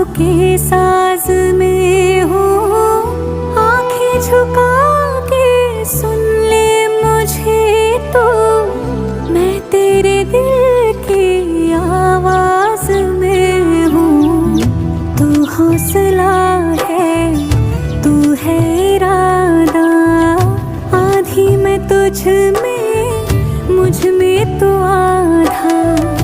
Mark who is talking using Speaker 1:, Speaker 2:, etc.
Speaker 1: सांसों के साज में हूँ, आंखें झुका के सुन ले मुझे तो, मैं तेरे दिल की आवाज में हूँ। तू हौसला है, तू है इरादा, आधी मैं तुझ में, मुझ में तो आधा।